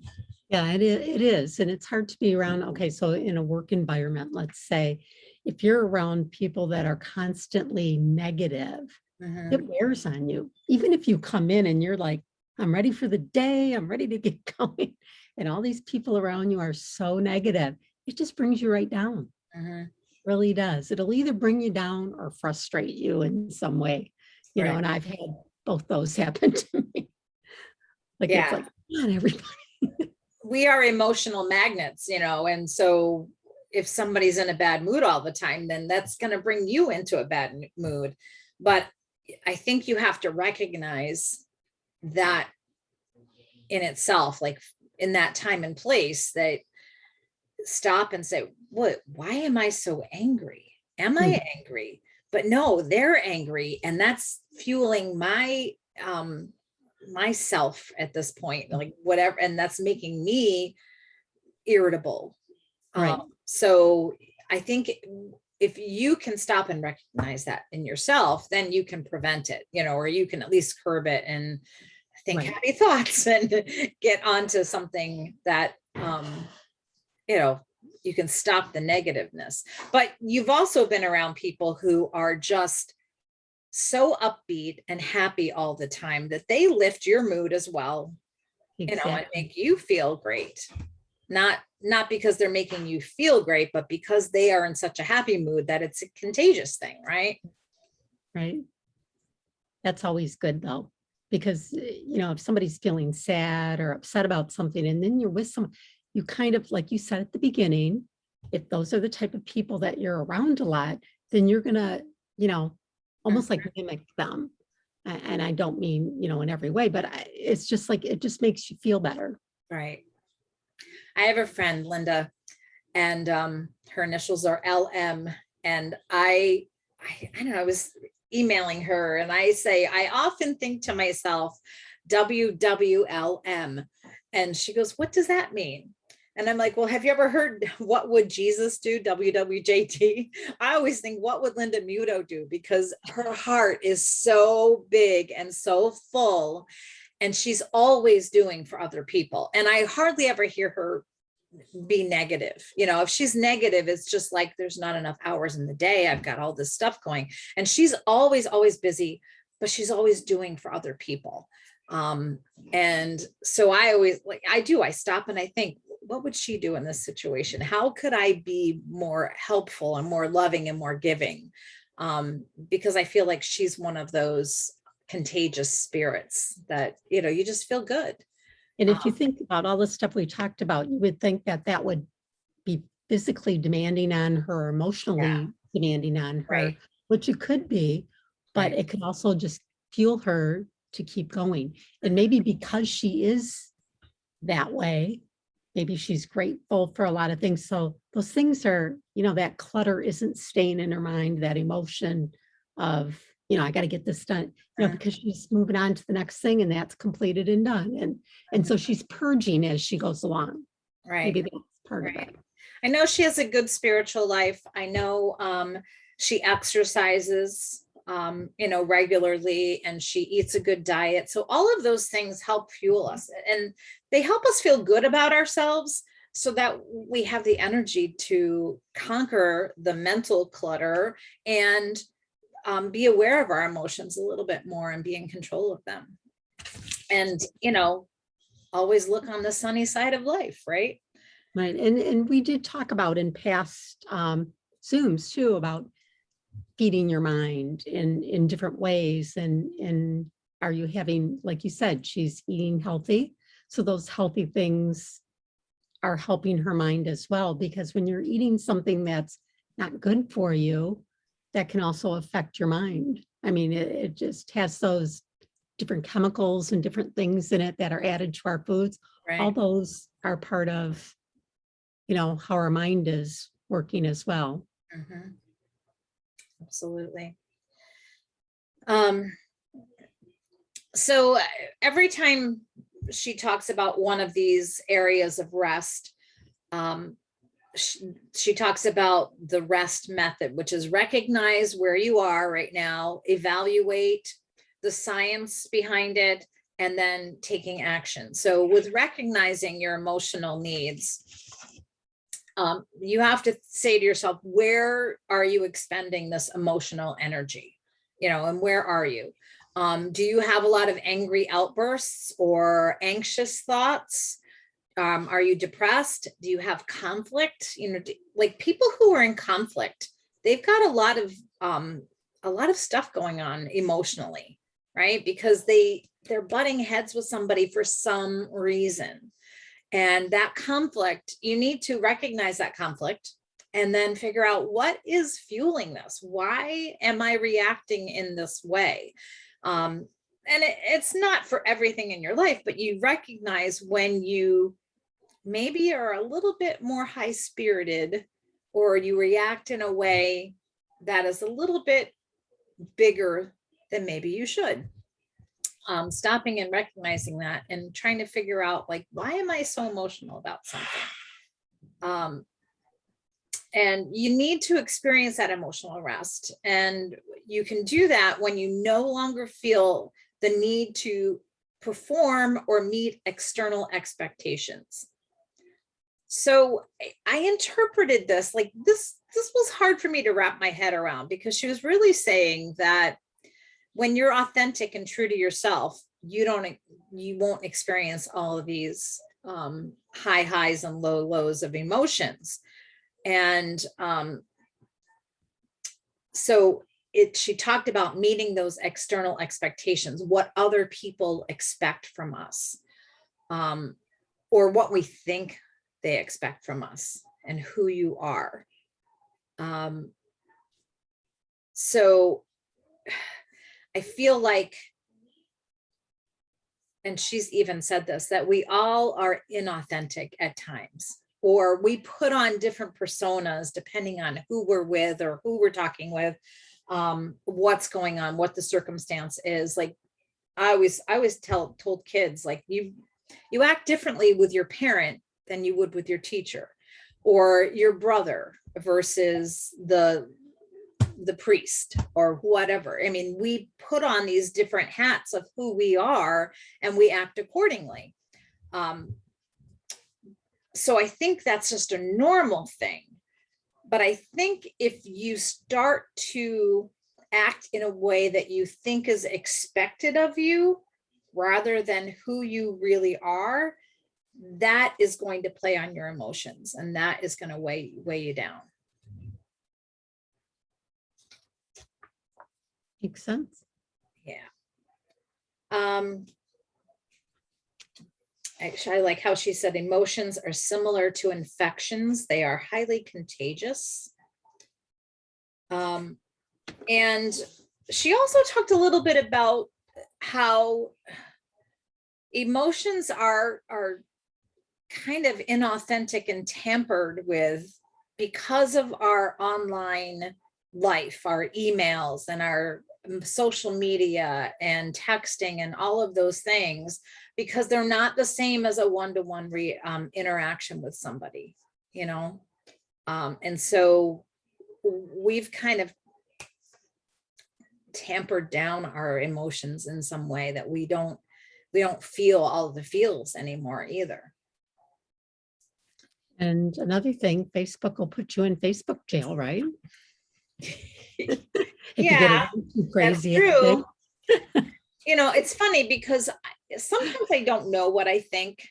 Yeah, it is. And it's hard to be around. Okay, so in a work environment, let's say, if you're around people that are constantly negative, it wears on you. Even if you come in and you're like, I'm ready for the day, I'm ready to get going, and all these people around you are so negative, it just brings you right down. Really does. It'll either bring you down or frustrate you in some way, Right. and I've had both those happen to me. Like, it's Yeah. like, not everybody. We are emotional magnets, and so if somebody's in a bad mood all the time, then that's going to bring you into a bad mood. But I think you have to recognize that in itself, like in that time and place, that stop and say, why am I so angry? Am I angry? But no, they're angry, and that's fueling myself at this point, like whatever, and that's making me irritable. Right. So I think if you can stop and recognize that in yourself, then you can prevent it, or you can at least curb it and think happy thoughts and get onto something that, you can stop the negativeness. But you've also been around people who are just so upbeat and happy all the time that they lift your mood as well, Exactly. and make you feel great. Not because they're making you feel great, but because they are in such a happy mood that it's a contagious thing, right? Right. That's always good though, because if somebody's feeling sad or upset about something, and then you're with someone, you kind of, like you said at the beginning, if those are the type of people that you're around a lot, then you're gonna, almost like mimic them. And I don't mean, in every way, but it's just like, it just makes you feel better. Right. I have a friend, Linda, and her initials are LM. And I don't know, emailing her and I say, I often think to myself, WWLM. And she goes, what does that mean? And I'm like, well, have you ever heard what would Jesus do? WWJD. I always think, what would Linda Muto do? Because her heart is so big and so full, and she's always doing for other people. And I hardly ever hear her be negative. You know, if she's negative, it's just like, there's not enough hours in the day. I've got all this stuff going. And she's always, always busy, but she's always doing for other people. And so I always I stop and I think, what would she do in this situation? How could I be more helpful and more loving and more giving? Because I feel like she's one of those contagious spirits that, you know, you just feel good. And if you think about all the stuff we talked about, you would think that that would be physically demanding on her, emotionally demanding on her, Right. which it could be, but Right. it could also just fuel her to keep going. And maybe because she is that way, maybe she's grateful for a lot of things. So those things are, you know, that clutter isn't staying in her mind, that emotion of, you know, I got to get this done, you know, because she's moving on to the next thing and that's completed and done. And so she's purging as she goes along. Right. Maybe that's part of Right. it. I know she has a good spiritual life. I know she exercises, you know, regularly, and she eats a good diet. So all of those things help fuel us, and they help us feel good about ourselves so that we have the energy to conquer the mental clutter and be aware of our emotions a little bit more and be in control of them. And, you know, always look on the sunny side of life, right? Right. And we did talk about in past Zooms too, about feeding your mind in different ways. And are you having, like you said, she's eating healthy. So those healthy things are helping her mind as well, because when you're eating something that's not good for you, that can also affect your mind. I mean, it just has those different chemicals and different things in it that are added to our foods. Right. All those are part of, you know, how our mind is working as well. Mm-hmm. Absolutely. So every time she talks about one of these areas of rest, she talks about the rest method, which is recognize where you are right now, evaluate the science behind it, and then taking action. So with recognizing your emotional needs, you have to say to yourself, where are you expending this emotional energy? You know, and where are you? Do you have a lot of angry outbursts or anxious thoughts? Are you depressed? Do you have conflict? You know, like people who are in conflict, they've got a lot of stuff going on emotionally, right? Because they're butting heads with somebody for some reason. And that conflict, you need to recognize that conflict and then figure out what is fueling this. Why am I reacting in this way? And it's not for everything in your life, but you recognize when you maybe are a little bit more high-spirited, or you react in a way that is a little bit bigger than maybe you should. Stopping and recognizing that and trying to figure out, like, why am I so emotional about something? And you need to experience that emotional rest. And you can do that when you no longer feel the need to perform or meet external expectations. So I interpreted this like this was hard for me to wrap my head around, because she was really saying that when you're authentic and true to yourself, you won't experience all of these high highs and low lows of emotions. And so she talked about meeting those external expectations, what other people expect from us, or what we think they expect from us, and who you are. So I feel like, and she's even said this, that we all are inauthentic at times, or we put on different personas depending on who we're with or who we're talking with. what's going on, what the circumstance is. Like I always told kids, like you act differently with your parent than you would with your teacher or your brother versus the priest or whatever. I mean, we put on these different hats of who we are and we act accordingly. So I think that's just a normal thing. But I think if you start to act in a way that you think is expected of you rather than who you really are, that is going to play on your emotions and that is going to weigh you down. Makes sense. Yeah. Actually, I like how she said emotions are similar to infections. They are highly contagious. And she also talked a little bit about how emotions are kind of inauthentic and tampered with because of our online life, our emails and our social media and texting and all of those things, because they're not the same as a one-to-one interaction with somebody, you know? And so we've kind of tampered down our emotions in some way that we don't feel all of the feels anymore either. And another thing, Facebook will put you in Facebook jail, right? If Yeah, you get too crazy. that's true. You know, it's funny because sometimes I don't know what I think,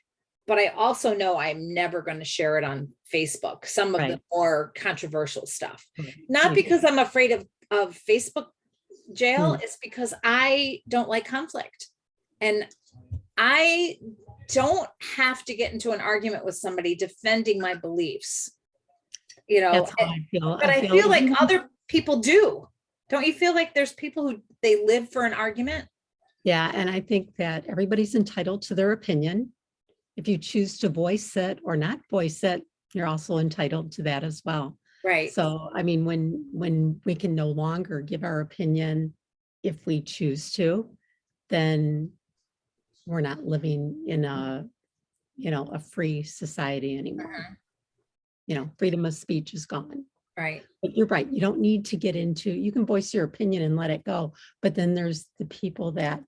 but I also know I'm never going to share it on Facebook, some of the more controversial stuff. Not because I'm afraid of Facebook jail, it's because I don't like conflict. And I don't have to get into an argument with somebody defending my beliefs. You know, that's how I feel. But I feel like other people do. Don't you feel like there's people who they live for an argument? Yeah, and I think that everybody's entitled to their opinion. If you choose to voice it or not voice it, you're also entitled to that as well. Right. So, I mean, when we can no longer give our opinion if we choose to, then we're not living in a, you know, a free society anymore. You know, freedom of speech is gone. Right. But you're right. You don't need to get into, you can voice your opinion and let it go. But then there's the people that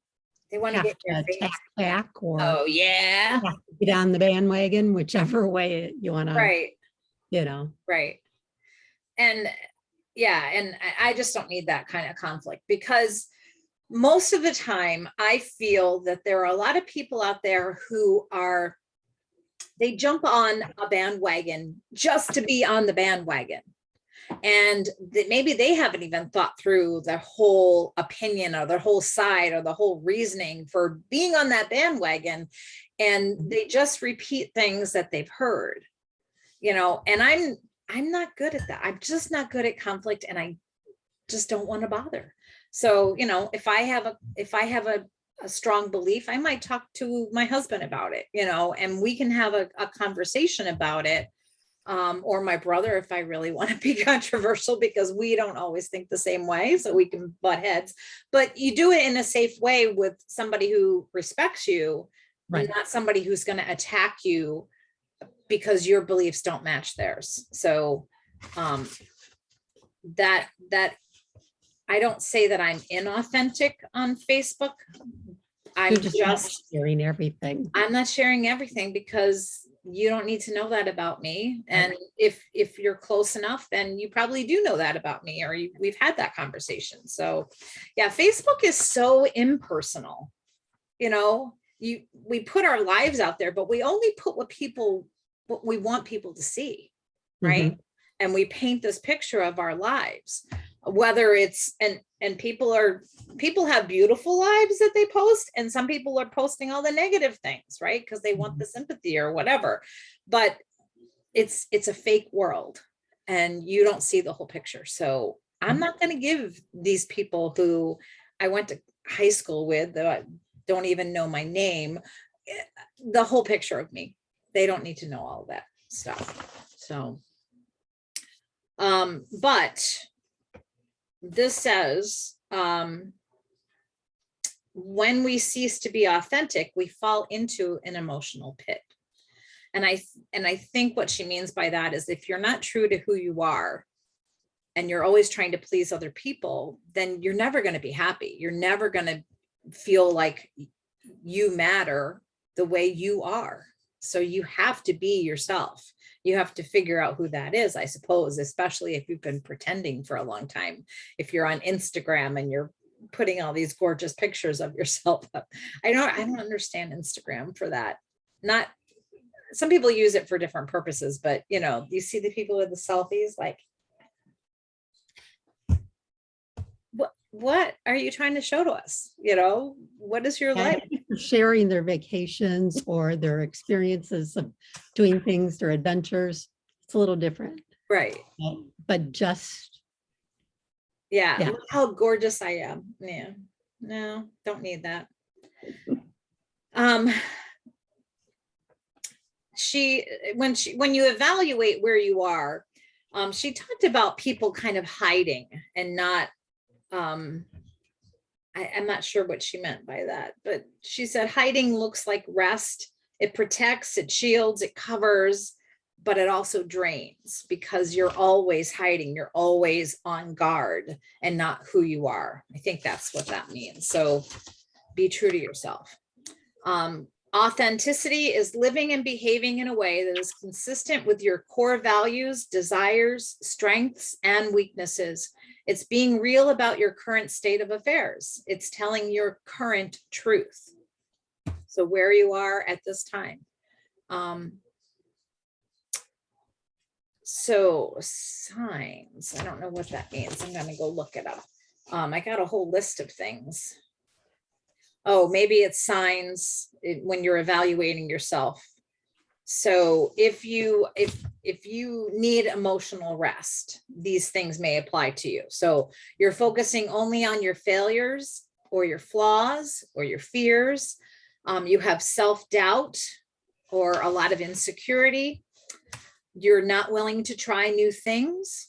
they want to get attack back or get on the bandwagon, whichever way you want to, right. You know. Right. And yeah, and I just don't need that kind of conflict because most of the time I feel that there are a lot of people out there who they jump on a bandwagon just to be on the bandwagon. And maybe they haven't even thought through the whole opinion or their whole side or the whole reasoning for being on that bandwagon. And they just repeat things that they've heard, you know, and I'm not good at that. I'm just not good at conflict and I just don't want to bother. So, you know, if I have a strong belief, I might talk to my husband about it, you know, and we can have a conversation about it. Or my brother, if I really want to be controversial, because we don't always think the same way, so we can butt heads. But you do it in a safe way with somebody who respects you, right? Not somebody who's going to attack you because your beliefs don't match theirs. So that I don't say that I'm inauthentic on Facebook. I'm just not sharing everything. I'm not sharing everything because you don't need to know that about me. And if you're close enough, then you probably do know that about me, or we've had that conversation. So yeah, Facebook is so impersonal. You know, we put our lives out there, but we only put what we want people to see, right? And we paint this picture of our lives, whether it's and people have beautiful lives that they post, and some people are posting all the negative things, right? Because they want the sympathy or whatever. But it's a fake world and you don't see the whole picture. So I'm not going to give these people who I went to high school with that don't even know my name the whole picture of me. They don't need to know all that stuff. So but this says, when we cease to be authentic, we fall into an emotional pit. And I think what she means by that is if you're not true to who you are and you're always trying to please other people, then you're never going to be happy. You're never going to feel like you matter the way you are. So you have to be yourself. You have to figure out who that is, I suppose, especially if you've been pretending for a long time. If you're on Instagram and you're putting all these gorgeous pictures of yourself up. I don't understand Instagram for that. Not, some people use it for different purposes, but you know, you see the people with the selfies, like, what are you trying to show to us? You know, what is your life? Sharing their vacations or their experiences of doing things, their adventures. It's a little different. Right. But just. Yeah. Look how gorgeous I am. Yeah. No, don't need that. When you evaluate where you are, she talked about people kind of hiding and not, I'm not sure what she meant by that, but she said hiding looks like rest. It protects, it shields, it covers, but it also drains because you're always hiding. You're always on guard and not who you are. I think that's what that means. So be true to yourself. Authenticity is living and behaving in a way that is consistent with your core values, desires, strengths, and weaknesses. It's being real about your current state of affairs. It's telling your current truth. So where you are at this time. So signs, I don't know what that means. I'm going to go look it up. I got a whole list of things. Oh, maybe it's signs when you're evaluating yourself. So if you need emotional rest, these things may apply to you. So you're focusing only on your failures or your flaws or your fears. You have self-doubt or a lot of insecurity. You're not willing to try new things.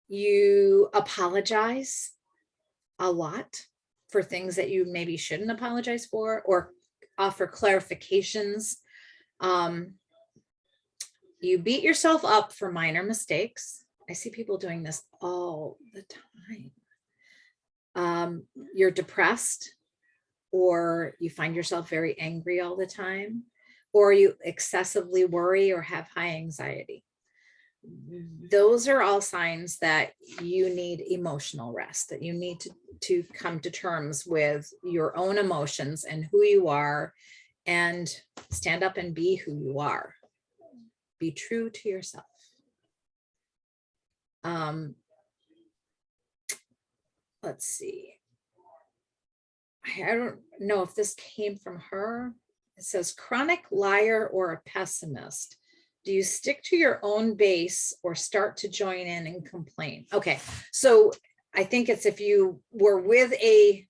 You apologize a lot for things that you maybe shouldn't apologize for, or offer clarifications. You beat yourself up for minor mistakes. I see people doing this all the time. You're depressed, or you find yourself very angry all the time, or you excessively worry or have high anxiety. Those are all signs that you need emotional rest, that you need to come to terms with your own emotions and who you are, and stand up and be who you are. Be true to yourself. Let's see. I don't know if this came from her. It says chronic liar or a pessimist. Do you stick to your own base or start to join in and complain? Okay, so I think it's if you were with a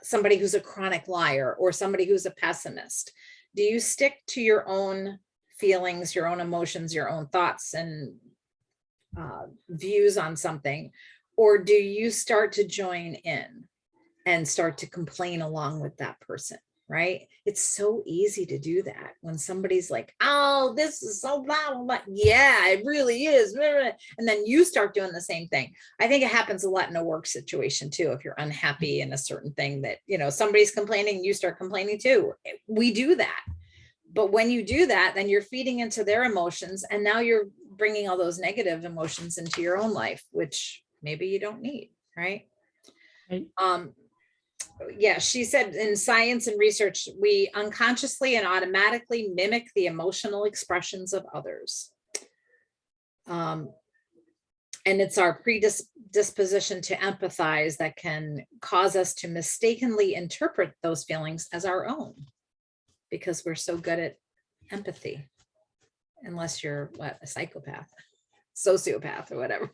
somebody who's a chronic liar or somebody who's a pessimist, do you stick to your own feelings, your own emotions, your own thoughts and views on something, or do you start to join in and start to complain along with that person? Right? It's so easy to do that when somebody's like, oh, this is so blah, blah, blah. Yeah, it really is. And then you start doing the same thing. I think it happens a lot in a work situation too. If you're unhappy in a certain thing that, you know, somebody's complaining, you start complaining too. We do that. But when you do that, then you're feeding into their emotions. And now you're bringing all those negative emotions into your own life, which maybe you don't need. Right. Yeah, she said in science and research, we unconsciously and automatically mimic the emotional expressions of others. And it's our predisposition to empathize that can cause us to mistakenly interpret those feelings as our own, because we're so good at empathy, unless you're a psychopath, sociopath, or whatever.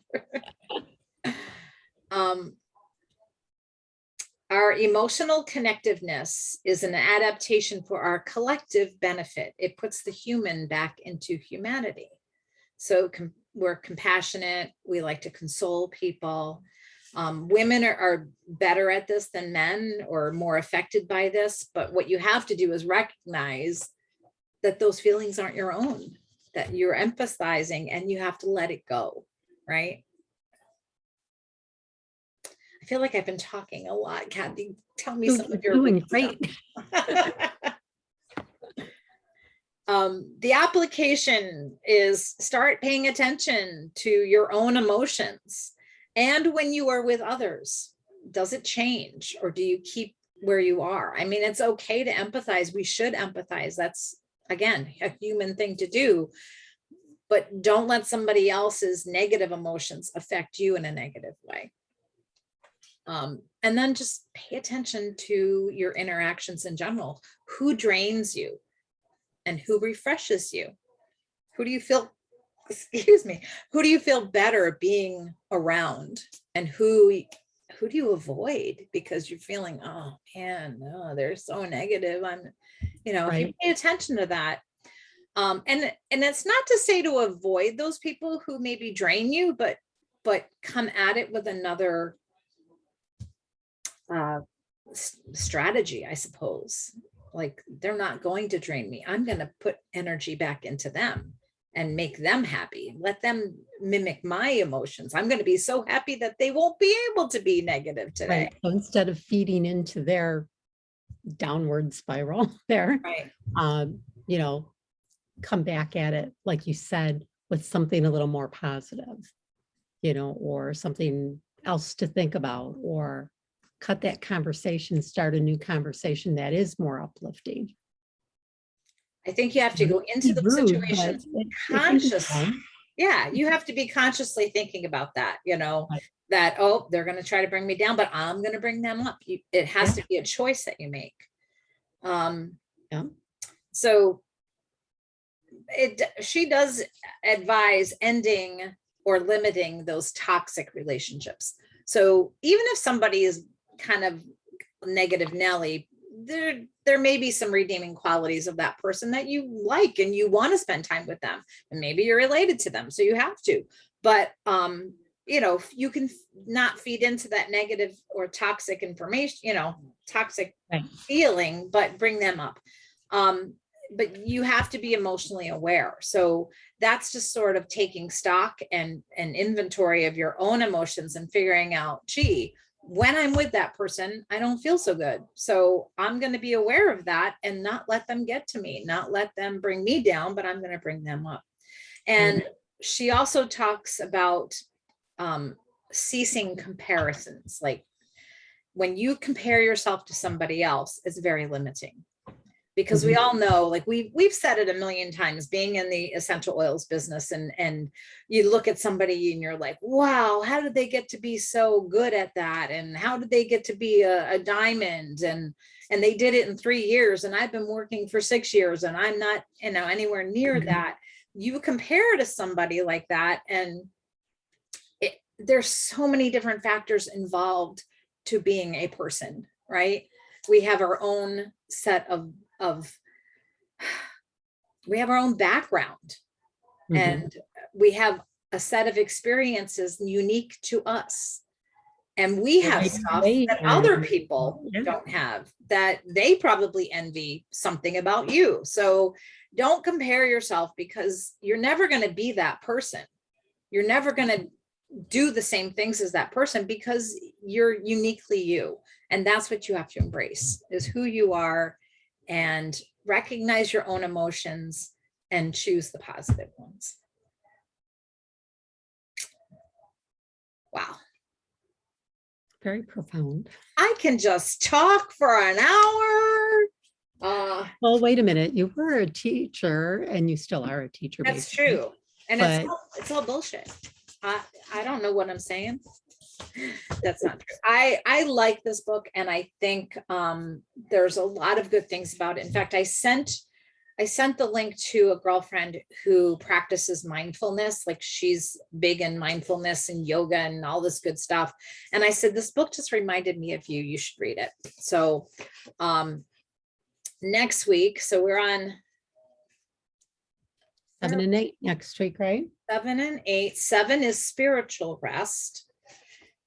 Our emotional connectiveness is an adaptation for our collective benefit. It puts the human back into humanity. So we're compassionate. We like to console people. Women are better at this than men, or more affected by this. But what you have to do is recognize that those feelings aren't your own, that you're empathizing, and you have to let it go, right? I feel like I've been talking a lot. Kathy, tell me some of your doing great. The application is start paying attention to your own emotions. And when you are with others, does it change, or do you keep where you are? I mean, it's okay to empathize. We should empathize. That's, again, a human thing to do. But don't let somebody else's negative emotions affect you in a negative way. And then just pay attention to your interactions in general. Who drains you and who refreshes you? Who do you feel, excuse me, who do you feel better being around, and who do you avoid because you're feeling, oh man, no, they're so negative. If you pay attention to that. And it's not to say to avoid those people who maybe drain you, but come at it with another strategy, I suppose. Like, they're not going to drain me. I'm going to put energy back into them and make them happy. Let them mimic my emotions. I'm going to be so happy that they won't be able to be negative today. Right. So instead of feeding into their downward spiral there, come back at it, like you said, with something a little more positive, or something else to think about, or cut that conversation, start a new conversation that is more uplifting. I think you have to go into the situations consciously. Yeah, you have to be consciously thinking about that, that, oh, they're going to try to bring me down, but I'm going to bring them up. It has to be a choice that you make. So she does advise ending or limiting those toxic relationships. So even if somebody is kind of negative Nelly, there may be some redeeming qualities of that person that you like, and you want to spend time with them, and maybe you're related to them, so you have to. But you can not feed into that negative or toxic information, toxic feeling, but bring them up. But you have to be emotionally aware. So that's just sort of taking stock and inventory of your own emotions and figuring out, gee, when I'm with that person, I don't feel so good. So I'm going to be aware of that and not let them get to me, not let them bring me down, but I'm going to bring them up. And she also talks about ceasing comparisons. Like, when you compare yourself to somebody else, it's very limiting. Because we all know, like we've said it a million times, being in the essential oils business, and you look at somebody and you're like, wow, how did they get to be so good at that? And how did they get to be a diamond? And they did it in 3 years, and I've been working for 6 years, and I'm not, anywhere near that. You compare to somebody like that, and there's so many different factors involved to being a person, right? We have our own set of we have our own background, and we have a set of experiences unique to us, and we have stuff that other people don't have, that they probably envy something about you. So don't compare yourself, because you're never going to be that person. You're never going to do the same things as that person, because you're uniquely you. And that's what you have to embrace, is who you are, and recognize your own emotions and choose the positive ones. Wow. Very profound. I can just talk for an hour. Well, wait a minute. You were a teacher, and you still are a teacher. That's basically true. And it's all bullshit. I don't know what I'm saying. That's not true. I like this book, and I think there's a lot of good things about it. In fact, I sent the link to a girlfriend who practices mindfulness. Like, she's big in mindfulness and yoga and all this good stuff. And I said, this book just reminded me of you. You should read it. So next week, so we're on 7 and 8 next week, right? 7 and 8. 7 is spiritual rest,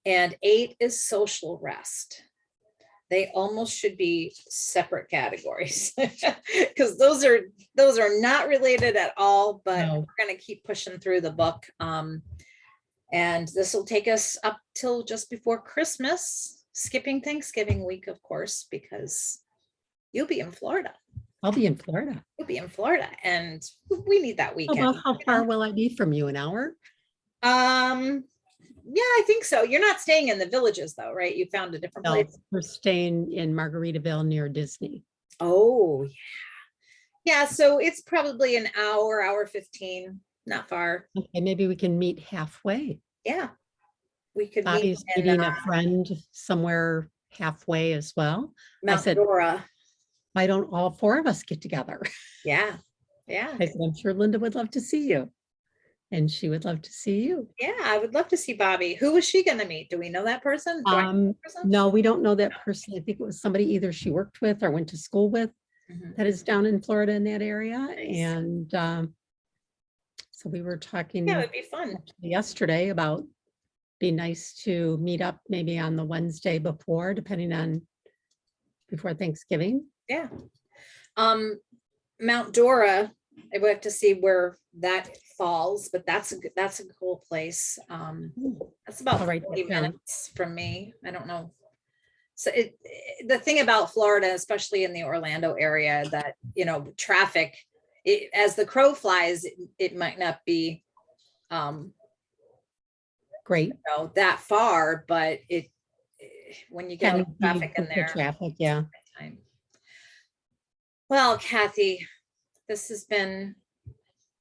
and 8 is social rest. They almost should be separate categories because those are not related at all, but No. we're going to keep pushing through the book. And this will take us up till just before Christmas, skipping Thanksgiving week, of course, because you'll be in Florida. I'll be in Florida. You'll be in Florida, and we need that weekend. About how far will I be from you? An hour? Yeah, I think so. You're not staying in the villages though, right? You found a different No, place. we're staying in Margaritaville near Disney. Oh, yeah. Yeah, so it's probably an hour 15, not far. Okay, maybe we can meet halfway. Yeah. We could meet Bobby's in meeting a friend somewhere halfway as well. Mount I said, Dora. why don't all 4 of us get together? Yeah. Yeah. I said, I'm sure Linda would love to see you. And she would love to see you. Yeah, I would love to see Bobby. Who was she going to meet? Do we know that person? Do I know that person? No, we don't know that person. I think it was somebody either she worked with or went to school with Mhm. that is down in Florida in that area. Nice. And so we were talking Yeah, it would be fun. yesterday about be nice to meet up maybe on the Wednesday before, depending on before Thanksgiving. Yeah. Mount Dora, I would have to see where that falls, but that's a cool place. That's about I'll write 40 that down. minutes from me. I don't know. So the thing about Florida, especially in the Orlando area, that, you know, traffic, as the crow flies, it might not be Great. that far, but when you get Can a lot of traffic in the there. traffic, yeah. Well, Kathy, this has been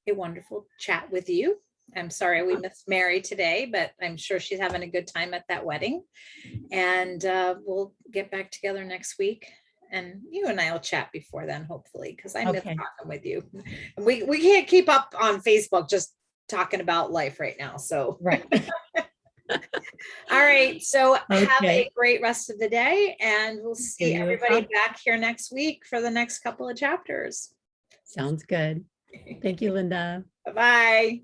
a wonderful chat with you. I'm sorry we missed Mary today, but I'm sure she's having a good time at that wedding. And we'll get back together next week. And you and I will chat before then, hopefully, because I miss Okay. talking with you. We can't keep up on Facebook just talking about life right now. So Right. all right. So have Okay. a great rest of the day, and we'll see You as everybody well. back here next week for the next couple of chapters. Sounds good. Thank you, Linda. Bye-bye.